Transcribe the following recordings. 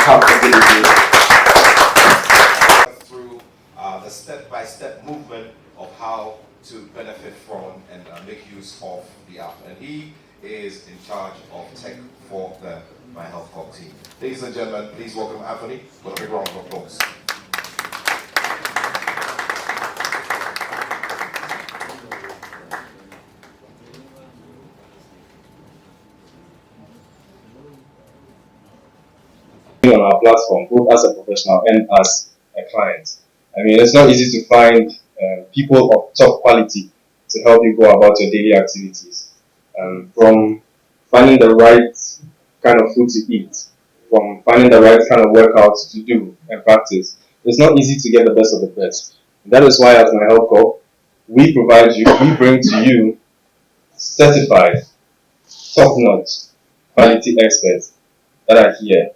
Have a good evening. Through the step-by-step movement of how to benefit from and make use of the app. And he is in charge of tech for the Myhealthcop team. Ladies and gentlemen, please welcome Anthony with a big round of applause. On our platform, both as a professional and as a client. I mean, it's not easy to find people of top quality to help you go about your daily activities. From finding the right kind of food to eat, from finding the right kind of workouts to do and practice. It's not easy to get the best of the best. That is why, as Myhealthcop, we bring to you certified, top-notch quality experts that are here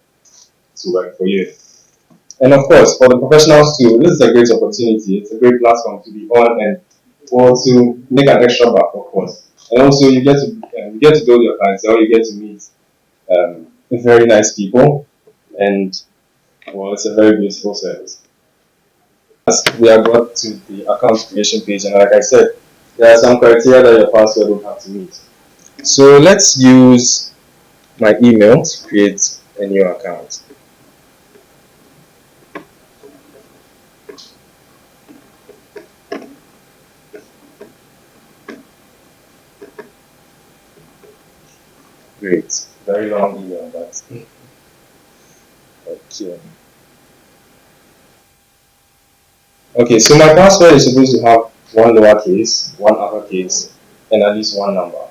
to work for you. And of course, for the professionals too, this is a great opportunity. It's a great platform to be on and or to make an extra buck, of course. And also, you get to build your clientele. You get to meet very nice people, and well, it's a very beautiful service. As we are brought to the account creation page, and like I said, there are some criteria that your password will have to meet. So let's use my email to create a new account. Great. Very long email, but okay. Okay, so my password is supposed to have one lowercase, one uppercase, and at least one number.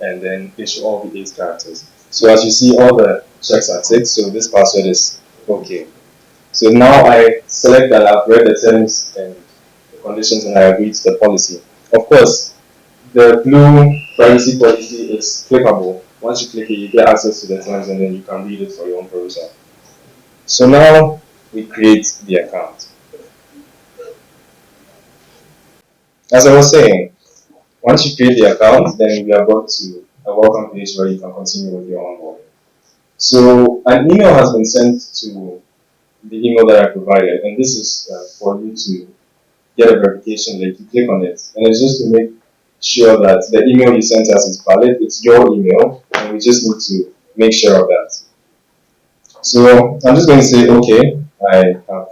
And then it should all be 8 characters. So as you see, all the checks are ticked, so this password is okay. So now I select that I've read the terms and the conditions and I agree to the policy. Of course, the blue privacy policy is clickable. Once you click it, you get access to the terms and then you can read it for your own perusal. So now we create the account. As I was saying, once you create the account, then we are brought to a welcome page where you can continue with your onboarding. So an email has been sent to the email that I provided, and this is for you to get a verification link. You click on it, and it's just to make sure that the email you sent us is valid. It's your email, and we just need to make sure of that. So I'm just going to say, okay, I have got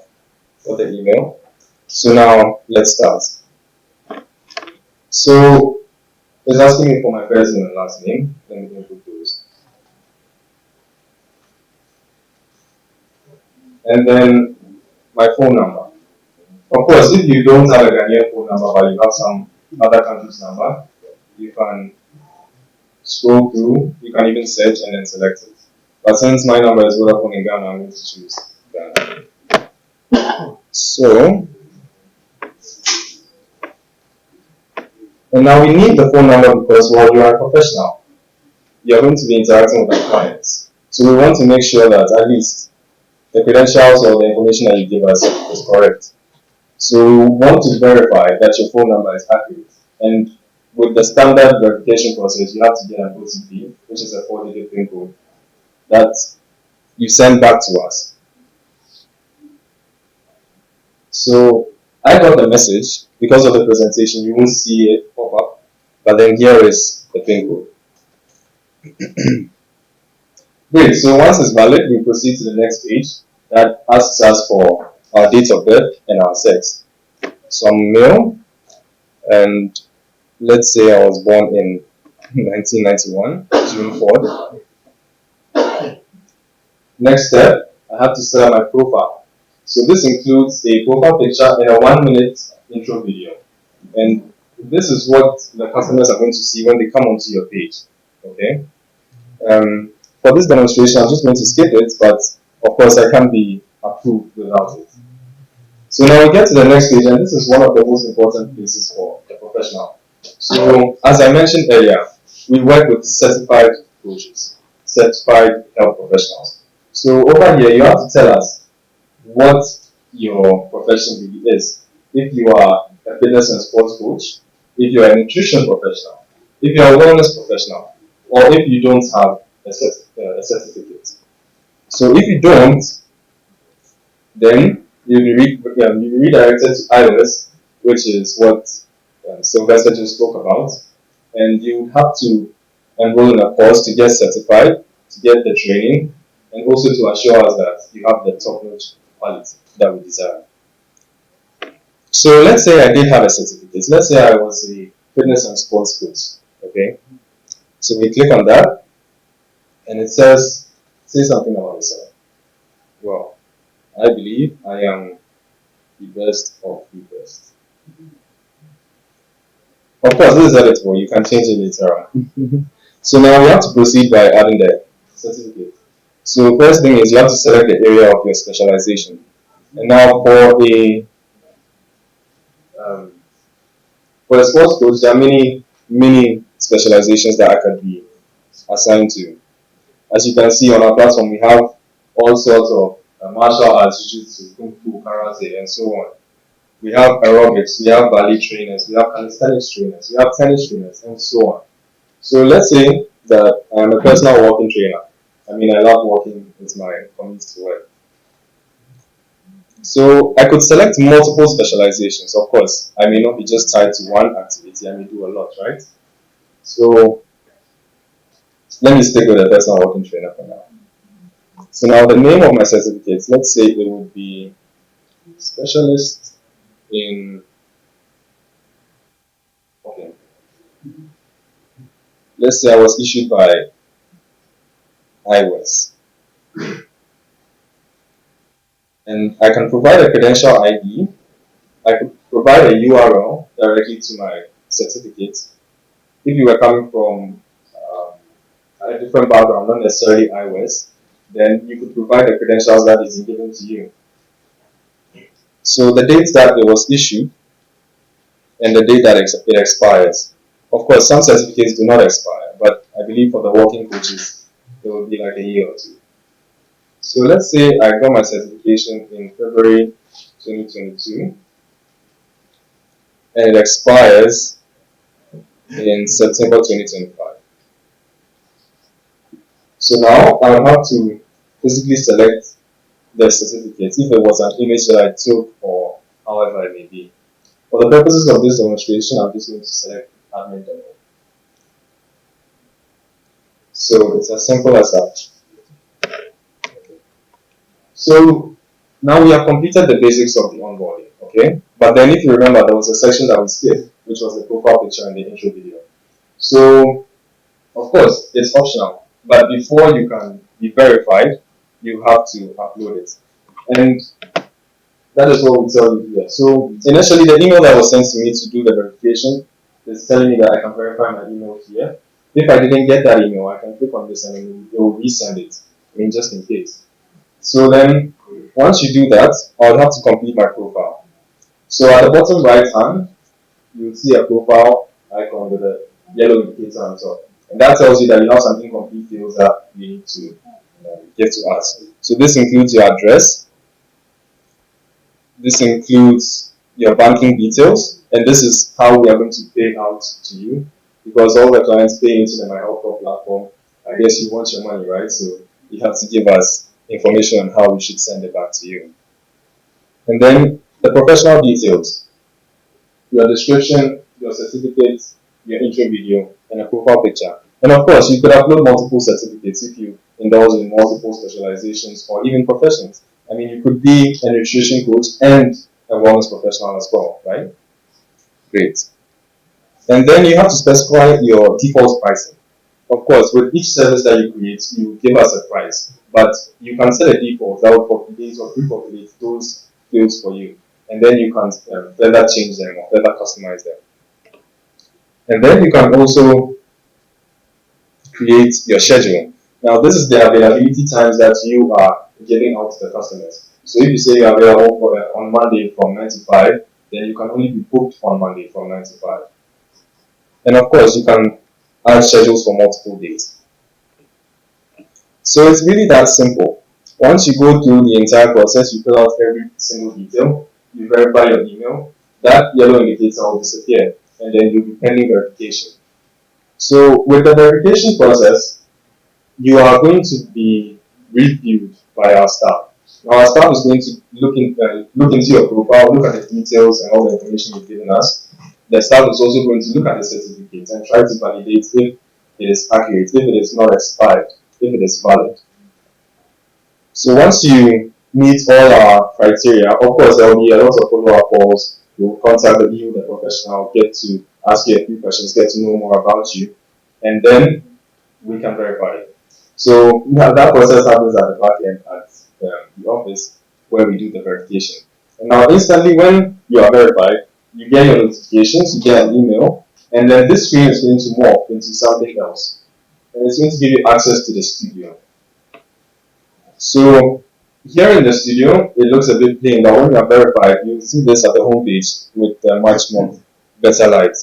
the email. So now let's start. So it's asking me for my first name and last name. Let me input those. And then my phone number. Of course, if you don't have a Ghanaian phone number, but you have some other country's number, you can scroll through, you can even search and then select it. But since my number is Vodafone in Ghana, I'm going to choose Ghana. So, and now we need the phone number because while you are a professional, you're going to be interacting with our clients. So we want to make sure that at least the credentials or the information that you give us is correct. So we want to verify that your phone number is accurate. And with the standard verification process, you have to get an OTP, which is a 4-digit PIN code, that you send back to us. So I got the message. Because of the presentation, you won't see it pop up. But then here is the PIN code. Great, so once it's valid, we proceed to the next page that asks us for our date of birth and our sex. So I'm male, and let's say I was born in 1991, June 4th. Next step, I have to set up my profile. So this includes a profile picture and a 1-minute intro video. And this is what the customers are going to see when they come onto your page. Okay. For this demonstration, I'm just going to skip it, but of course I can't be approved without it. So now we get to the next page, and this is one of the most important places for the professional. So as I mentioned earlier, we work with certified coaches, certified health professionals. So over here, you have to tell us what your profession really is. If you are a fitness and sports coach, if you are a nutrition professional, if you are a wellness professional, or if you don't have a certificate. So if you don't, then you'll be redirected to iOS, which is what Sylvester just spoke about, and you have to enroll in a course to get certified, to get the training, and also to assure us that you have the top-notch quality that we desire. So let's say I did have a certificate. Let's say I was a fitness and sports coach. Okay. So we click on that, and it says, say something about yourself. Well, I believe I am the best of the best. Of course, this is editable. You can change it later on. So now we have to proceed by adding the certificate. So first thing is you have to select the area of your specialization. And now um, for a sports coach, there are many specializations that I could be assigned to. As you can see on our platform, we have all sorts of martial arts, jiu-jitsu, kung fu, karate, and so on. We have aerobics, we have ballet trainers, we have calisthenics trainers, we have tennis trainers, and so on. So let's say that I'm a personal walking trainer. I mean, I love walking with my commute to work. So I could select multiple specializations. Of course, I may not be just tied to one activity. I may do a lot, right? So let me stick with a personal walking trainer for now. So now the name of my certificate, let's say it would be specialist in, okay, let's say I was issued by iOS. And I can provide a credential ID. I could provide a URL directly to my certificate. If you were coming from a different background, not necessarily iOS, then you could provide the credentials that is given to you. So the date that it was issued and the date that it expires. Of course, some certificates do not expire, but I believe for the working coaches, it will be like a year or two. So let's say I got my certification in February 2022 and it expires in September 2025. So now I will have to physically select the certificate if it was an image that I took or however it may be. For the purposes of this demonstration, I'm just going to select admin demo. So it's as simple as that. So now we have completed the basics of the onboarding, okay? But then if you remember, there was a section that we skipped, which was the profile picture and the intro video. So, of course, it's optional, but before you can be verified, you have to upload it. And that is what we tell you here. So, initially, the email that was sent to me to do the verification is telling me that I can verify my email here. If I didn't get that email, I can click on this and it will resend it. I mean, just in case. So then, once you do that, I'll have to complete my profile. So at the bottom right hand, you'll see a profile icon with a yellow indicator on top. And that tells you that you have some incomplete fields that you need to get to us. So this includes your address, this includes your banking details, and this is how we are going to pay out to you. Because all the clients pay into the Myhealthcop platform, I guess you want your money, right? So you have to give us information on how we should send it back to you. And then the professional details, your description, your certificate, your intro video, and a profile picture. And of course, you could upload multiple certificates if you indulge in multiple specializations or even professions. I mean, you could be a nutrition coach and a wellness professional as well, right? Great. And then you have to specify your default pricing. Of course, with each service that you create, you give us a price, but you can set a default that will populate or pre-populate those fields for you, and then you can further change them or further customize them. And then you can also create your schedule. Now, this is the availability times that you are giving out to the customers. So if you say you're available on Monday from 9 to 5, then you can only be booked on Monday from 9 to 5. And of course, you can add schedules for multiple days. So it's really that simple. Once you go through the entire process, you fill out every single detail, you verify your email, that yellow indicator will disappear, and then you'll be pending verification. So with the verification process, you are going to be reviewed by our staff. Now, our staff is going to look into your profile, look at the details and all the information you've given us. The staff is also going to look at the certificate and try to validate if it is accurate, if it is not expired, if it is valid. So once you meet all our criteria, of course, there will be a lot of follow-up calls. We'll contact you, the professional, get to ask you a few questions, get to know more about you, and then we can verify it. So that process happens at the back end at the office where we do the verification. And now instantly when you are verified, you get your notifications, you get an email, and then this screen is going to morph into something else. And it's going to give you access to the studio. So here in the studio, it looks a bit plain, but when you are verified, you'll see this at the home page with much more better light.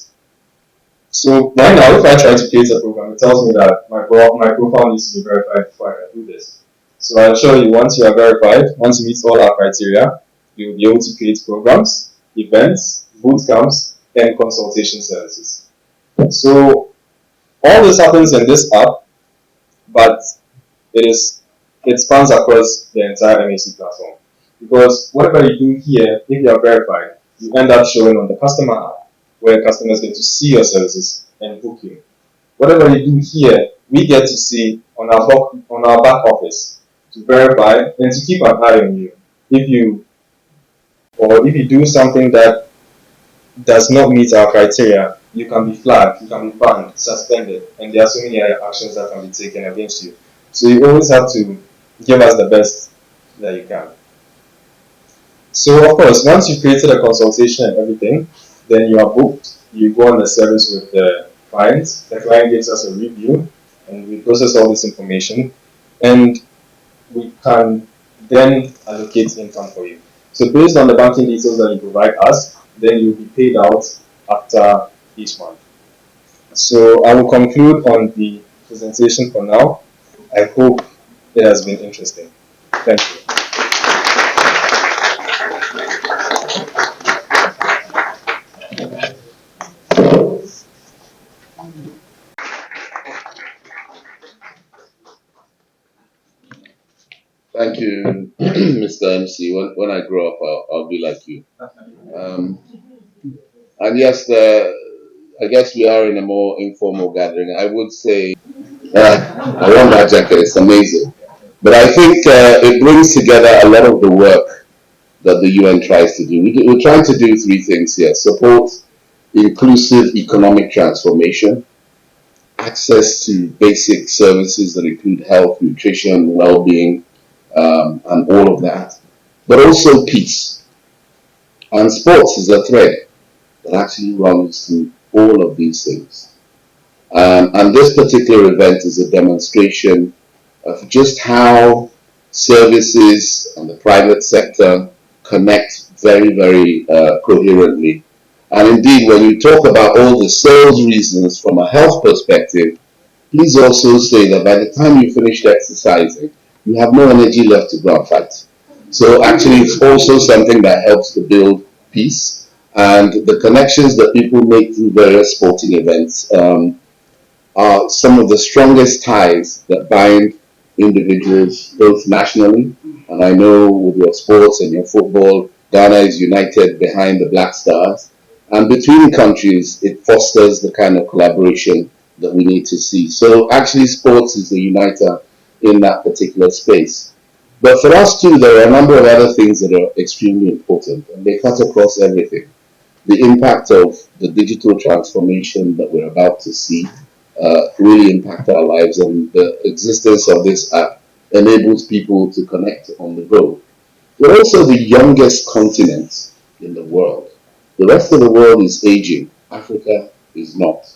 So right now, if I try to create a program, it tells me that my profile needs to be verified before I can do this. So I'll show you, once you are verified, once you meet all our criteria, you'll be able to create programs, events, boot camps, and consultation services. So all this happens in this app, but it spans across the entire MAC platform. Because whatever you do here, if you are verified, you end up showing on the customer app, where customers get to see your services and book you. Whatever you do here, we get to see on our back office to verify and to keep an eye on you. If you do something that does not meet our criteria, you can be flagged, you can be banned, suspended, and there are so many other actions that can be taken against you. So you always have to give us the best that you can. So of course, once you've created a consultation and everything, then you are booked. You go on the service with the client. The client gives us a review, and we process all this information, and we can then allocate income for you. So based on the banking details that you provide us, then you'll be paid out after each month. So I will conclude on the presentation for now. I hope it has been interesting. Thank you. Thank you, Mr. MC. When I grow up, I'll be like you. And yes, I guess we are in a more informal gathering. I would say, I want that jacket, it's amazing. But I think it brings together a lot of the work that the UN tries to do. We're trying to do three things here: support inclusive economic transformation, access to basic services that include health, nutrition, well-being, and all of that, but also peace. And sports is a thread that actually runs through all of these things. And this particular event is a demonstration of just how services and the private sector connect very, very coherently. And indeed, when you talk about all the sales reasons from a health perspective, please also say that by the time you finished exercising, you have no energy left to go and fight. So actually, it's also something that helps to build peace, and the connections that people make through various sporting events are some of the strongest ties that bind individuals both nationally, and I know with your sports and your football, Ghana is united behind the Black Stars, and between countries, it fosters the kind of collaboration that we need to see. So actually, sports is the uniter in that particular space. But for us too, there are a number of other things that are extremely important, and they cut across everything. The impact of the digital transformation that we're about to see really impact our lives, and the existence of this app enables people to connect on the go. We're also the youngest continent in the world. The rest of the world is aging. Africa is not.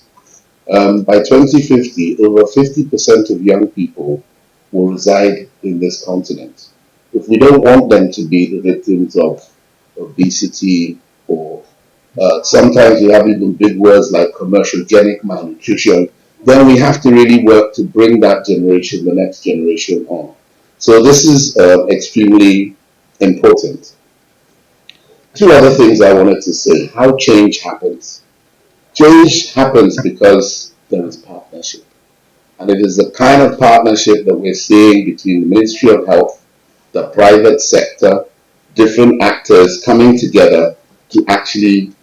By 2050, over 50% of young people will reside in this continent. If we don't want them to be the victims of obesity or sometimes we have even big words like commercialgenic malnutrition, then we have to really work to bring that generation, the next generation on. So this is extremely important. Two other things I wanted to say: how change happens. Change happens because there is partnership. And it is the kind of partnership that we're seeing between the Ministry of Health, the private sector, different actors coming together to actually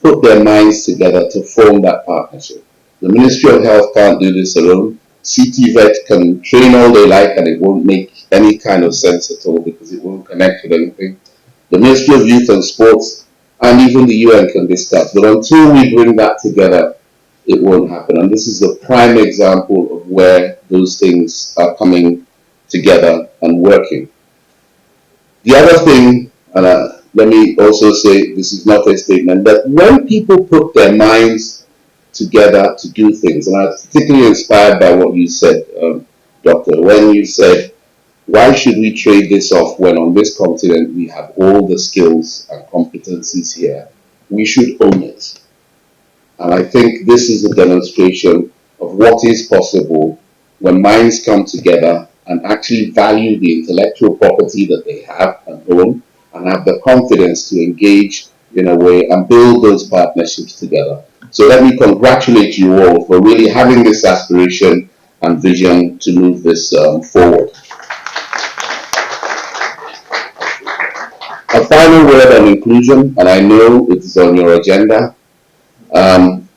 put their minds together to form that partnership. The Ministry of Health can't do this alone. CTVET can train all they like and it won't make any kind of sense at all because it won't connect with anything. The Ministry of Youth and Sports and even the UN can discuss. But until we bring that together, it won't happen. And this is a prime example of where those things are coming together and working. The other thing, and let me also say this is not a statement, that when people put their minds together to do things, and I was particularly inspired by what you said, Doctor, when you said, why should we trade this off when on this continent we have all the skills and competencies here? We should own it. And I think this is a demonstration of what is possible when minds come together and actually value the intellectual property that they have and own and have the confidence to engage in a way and build those partnerships together. So let me congratulate you all for really having this aspiration and vision to move this forward. A final word on inclusion, and I know it is on your agenda. Um,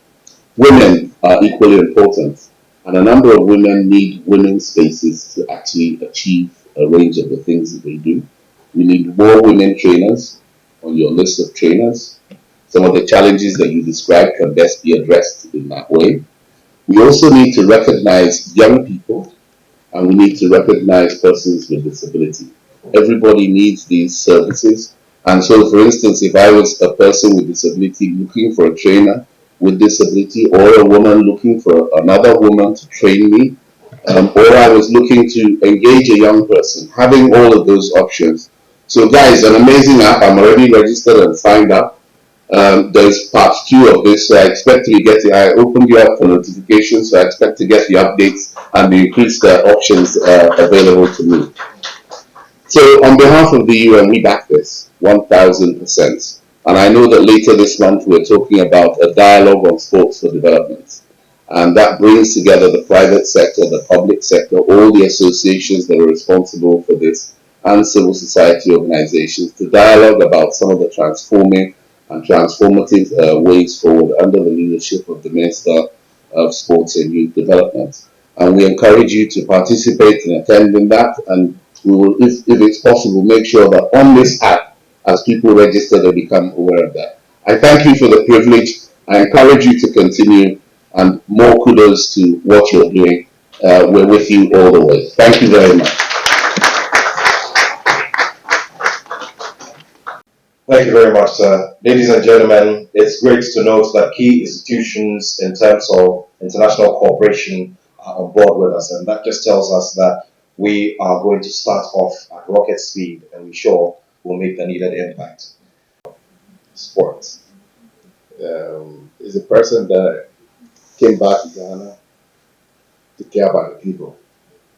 Women are equally important, and a number of women need women's spaces to actually achieve a range of the things that they do. We need more women trainers on your list of trainers. Some of the challenges that you described can best be addressed in that way. We also need to recognize young people and we need to recognize persons with disability. Everybody needs these services. And so, for instance, if I was a person with disability looking for a trainer with disability, or a woman looking for another woman to train me, or I was looking to engage a young person, having all of those options. So, guys, an amazing app. I'm already registered and signed up. There's part two of this, so I expect to be getting. I opened you up for notifications, so I expect to get the updates and the increased options available to me. So, on behalf of the UN, we back this 1,000%. And I know that later this month we're talking about a dialogue on sports for development. And that brings together the private sector, the public sector, all the associations that are responsible for this, and civil society organizations to dialogue about some of the transforming and transformative ways forward under the leadership of the Minister of Sports and Youth Development. And we encourage you to participate and attend in that. And we will, if it's possible, make sure that on this app, as people register, they become aware of that. I thank you for the privilege. I encourage you to continue, and more kudos to what you're doing. We're with you all the way. Thank you very much. Thank you very much, sir. Ladies and gentlemen, it's great to note that key institutions in terms of international cooperation are on board with us, and that just tells us that we are going to start off at rocket speed, and we sure will make the needed impact. Sports. Is a person that came back to Ghana to care about the people.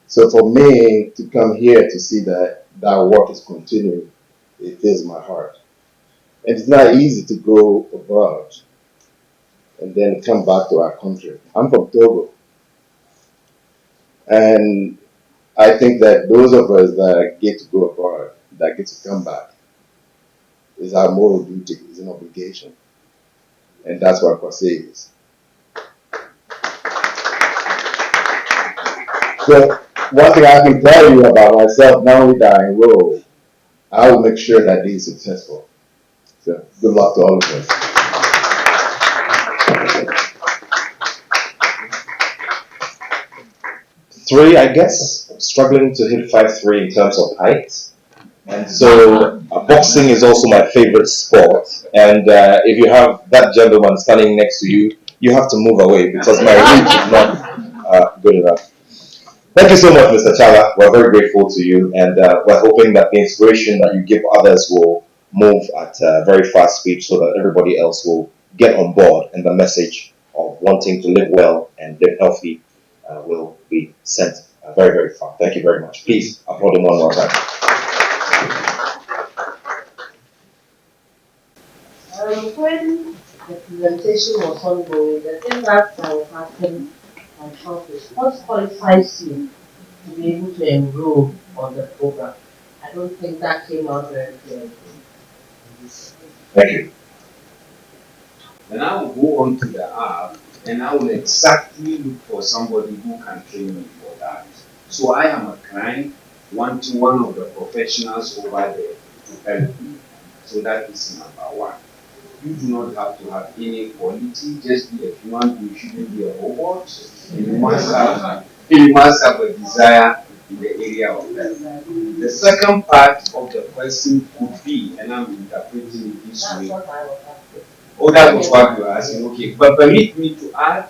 So for me to come here to see that that work is continuing, it fills my heart. And it's not easy to go abroad and then come back to our country. I'm from Togo. And I think that those of us that get to go abroad, that get to come back, is our moral duty, is an obligation. And that's what Kwasi is. So one thing I can tell you about myself, now that I enroll, I will make sure that they are successful. So good luck to all of us. Three, I guess, I'm struggling to hit 5'3" in terms of height. And so boxing is also my favorite sport. And if you have that gentleman standing next to you, you have to move away because my reach is not good enough. Thank you so much, Mr. Chala. We're very grateful to you, and we're hoping that the inspiration that you give others will move at a very fast speed so that everybody else will get on board, and the message of wanting to live well and live healthy will be sent very, very far. Thank you very much. Please applaud him one more time. When the presentation was ongoing, the thing that happened non-profit, what qualifies you to be able to enroll on the program? I don't think that came out very clearly. Thank you. Then I will go onto the app and I will exactly look for somebody who can train me for that. So I am a client wanting one of the professionals over there to help me. So that is number one. You do not have to have any quality, just be a human being, you shouldn't be a robot. And you must have a desire in the area of health. The second part of the question would be, and I'm interpreting it this way. Oh, that was what you were asking. Okay, but permit me to add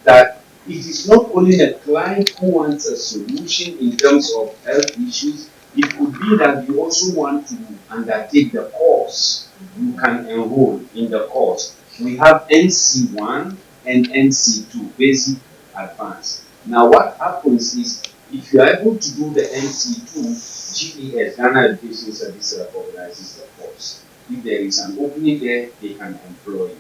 that it is not only the client who wants a solution in terms of health issues, it could be that you also want to undertake the course. You can enroll in the course. We have NC1 and NC2, basic, advanced. Now what happens is, if you are able to do the NC2, GES, Ghana Education Service, recognizes the course. If there is an opening there, they can employ you.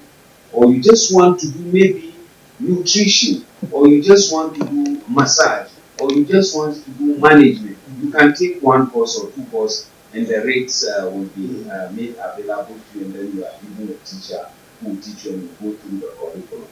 Or you just want to do maybe nutrition, or you just want to do massage, or you just want to do management. You can take one course or two courses, and the rates will be made available to you, and then you are given a teacher who will teach you and you go through the curriculum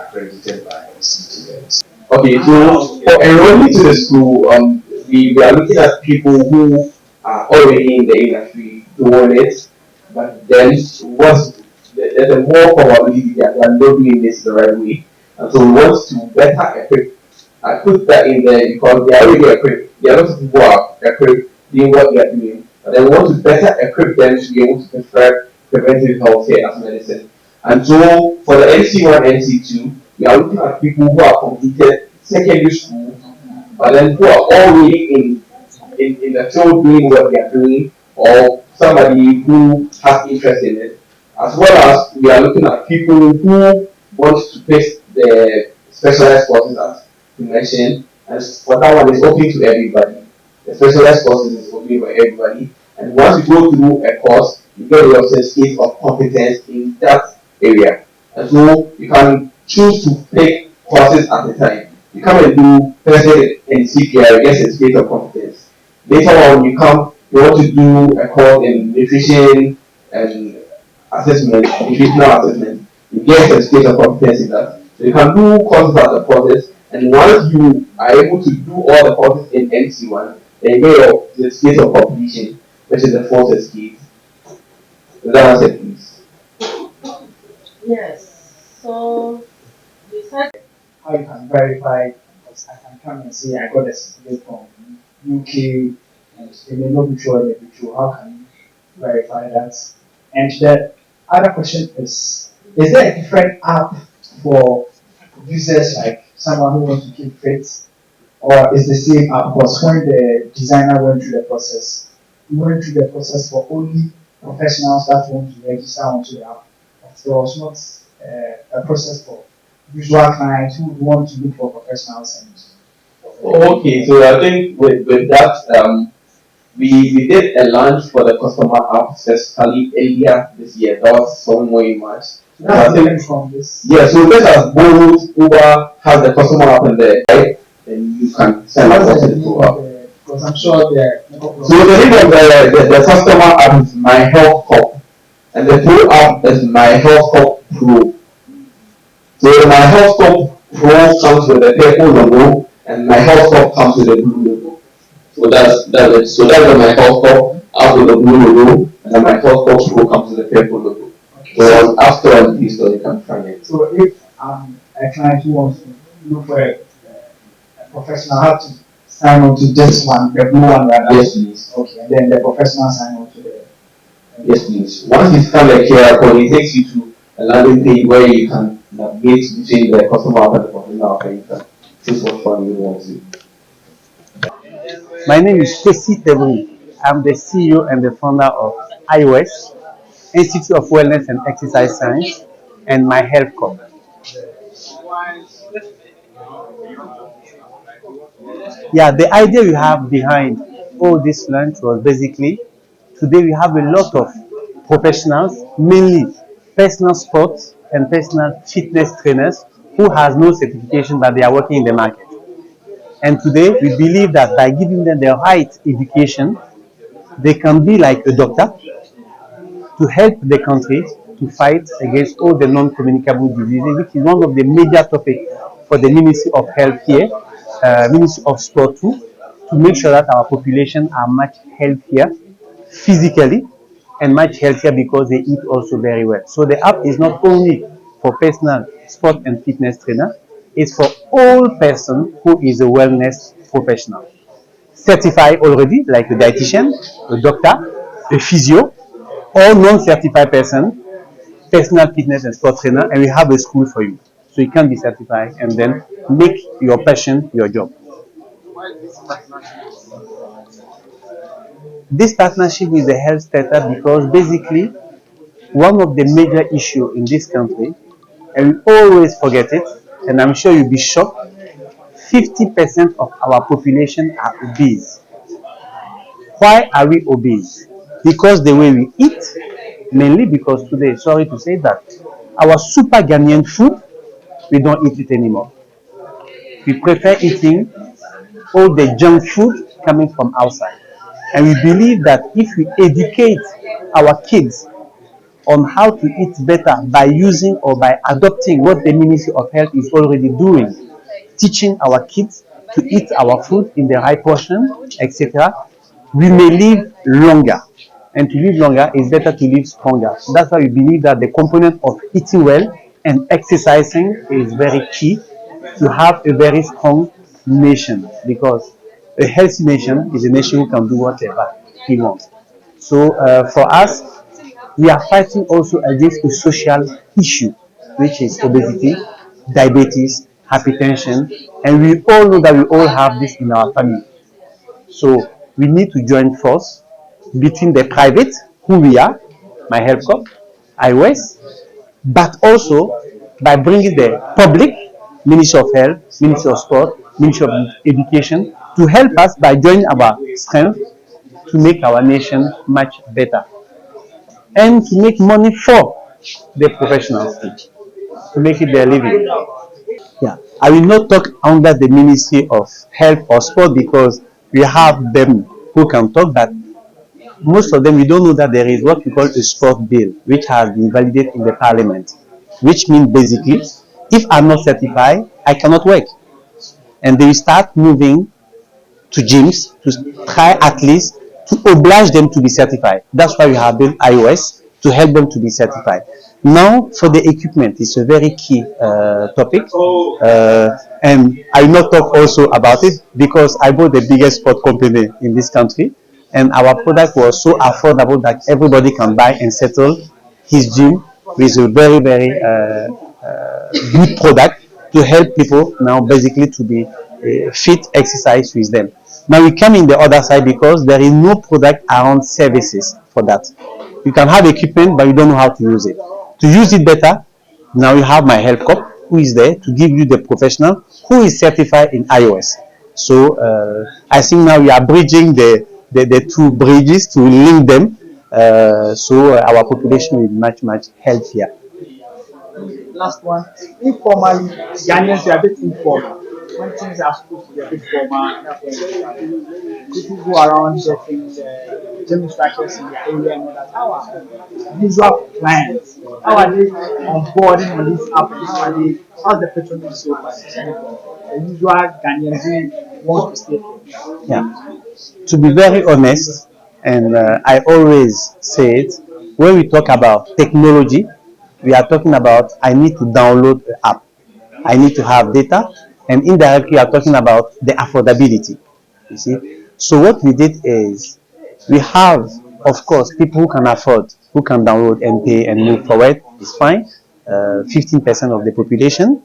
accredited by CTS. Okay, so for enrolling to the school, we are looking at people who are already in the industry doing it, but then there's a more probability that they are not doing this the right way. And so we want to better equip. I put that in there because they are already equipped. There are lots of people who are equipped doing what they are doing, but then we want to better equip them to be able to prescribe preventive healthcare as medicine. And so for the NC1, NC2, we are looking at people who have completed secondary school, but then who are already in the field doing what they are doing, or somebody who has interest in it, as well as we are looking at people who want to take the specialized courses as you mentioned, and for that one it's open to everybody. The specialized courses is open for everybody, and once you go through a course, you get your certificate of competence in that area. And so you can choose to pick courses at a time. You come and do first aid and CPR, you get certificate of competence. Later on, you want to do a course in nutrition and assessment, nutritional assessment. You get certificate of competence in that. So you can do courses at the courses, and once you are able to do all the courses in NC1, then you get your certificate of completion, which is the fourth certificate. Does that answer, please? Yes. So you said how you can verify, because I can come and say I got a certificate from UK and they may not be sure they'll be true. How can you verify that? And the other question is there a different app for users like someone who wants to keep fit, or is the same app? Because when the designer went through the process, he went through the process for only professionals that want to register onto the app. There was not a process for usual clients who want to look for professionals. And Okay, so I think with that, we did a launch for the customer app successfully earlier this year. That was somewhere in March. that's different from this. Yeah, so just as Bolt, Uber has the customer app in there, right? Then you can send a person to app. Because I'm sure there. So the name of the customer app is Myhealthcop, and the Pro app is Myhealthcop Pro. So the Myhealthcop Pro comes with the purple logo, and Myhealthcop comes with the blue logo. So that's it. So that's the Myhealthcop app with the blue logo, and the Myhealthcop Pro comes with the purple logo. Okay. So after on Play Store you can find it. So if I'm a client who wants to look for a professional, I have to sign on to this one, the blue one rather. Yes, please. Okay, and then the professional sign on to the. Yes, please. Once you scan the QR code, it takes you to a landing page where you can navigate between the customer app and the professional app, and you can choose what one you want to. My name is Stacy Tebu. I'm the CEO and the founder of iOS, Institute of Wellness and Exercise Science, and Myhealthcop. Yeah, the idea we have behind all this launch was basically today we have a lot of professionals, mainly personal sports and personal fitness trainers, who has no certification but they are working in the market. And today we believe that by giving them the right education, they can be like a doctor to help the country to fight against all the non-communicable diseases, which is one of the major topics for the Ministry of Health here, Ministry of Sport too, to make sure that our population are much healthier physically and much healthier because they eat also very well. So the app is not only for personal sport and fitness trainer, it's for all person who is a wellness professional. Certified already, like a dietitian, a doctor, a physio, or non-certified person, personal fitness and sport trainer, and we have a school for you. So you can be certified and then make your passion your job. This partnership with the health sector because basically one of the major issues in this country, and we always forget it, and I'm sure you'll be shocked, 50% of our population are obese. Why are we obese? Because the way we eat, mainly because today, sorry to say that, our super Ghanaian food, we don't eat it anymore. We prefer eating all the junk food coming from outside. And we believe that if we educate our kids on how to eat better by using or by adopting what the Ministry of Health is already doing, teaching our kids to eat our food in the right portion, etc., we may live longer. And to live longer is better to live stronger. That's why we believe that the component of eating well and exercising is very key to have a very strong nation, because a healthy nation is a nation who can do whatever he wants. So for us, we are fighting also against a social issue, which is obesity, diabetes, hypertension, and we all know that we all have this in our family. So we need to join force between the private, who we are, Myhealthcop, iOS, but also by bringing the public, Ministry of Health, Ministry of Sport, Ministry of Education, to help us by joining our strength to make our nation much better and to make money for the professionals, to make it their living. Yeah, I will not talk under the Ministry of Health or Sport because we have them who can talk, but most of them we don't know that there is what we call a sport bill, which has been validated in the parliament, which means basically, if I'm not certified, I cannot work. And they will start moving to gyms to try at least to oblige them to be certified. That's why we have built iOS to help them to be certified. Now, for the equipment, it's a very key topic, and I will not talk also about it because I bought the biggest sport company in this country, and our product was so affordable that everybody can buy and settle his gym with a very, very good product to help people now basically to be fit exercise with them. Now we come in the other side because there is no product around services for that. You can have equipment but you don't know how to use it. To use it better, now you have Myhealthcop who is there to give you the professional who is certified in iOS. So I think now we are bridging the two bridges to link them, so our population will be much healthier. Last one, informally, Ghanaians are a bit informal. When things are supposed to be a bit formal, that's when people go around getting gym instructors in the area and all that. How are usual clients? How are they onboarding on this app? How's the patronage so far? The usual Ghanaians who want to stay here. Yeah. To be very honest, and I always say it, when we talk about technology, we are talking about I need to download the app. I need to have data, and indirectly, we are talking about the affordability. You see, so what we did is we have, of course, people who can afford, who can download and pay and move forward. It's fine. 15% of the population.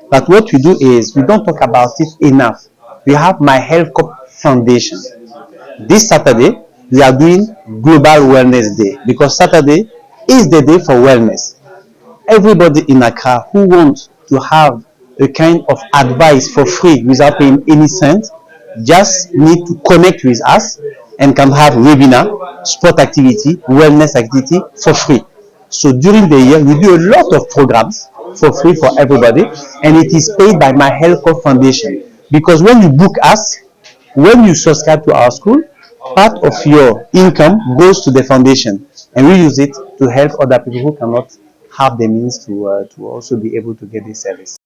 But what we do is we don't talk about it enough. We have Myhealthcop Foundation. This Saturday, we are doing Global Wellness Day because Saturday is the day for wellness. Everybody in Accra who wants to have a kind of advice for free without paying any cent just need to connect with us and can have webinar, sport activity, wellness activity for free. So during the year, we do a lot of programs for free for everybody, and it is paid by Myhealthcop Foundation. Because when you book us, when you subscribe to our school, part of your income goes to the foundation, and we use it to help other people who cannot have the means to also be able to get this service.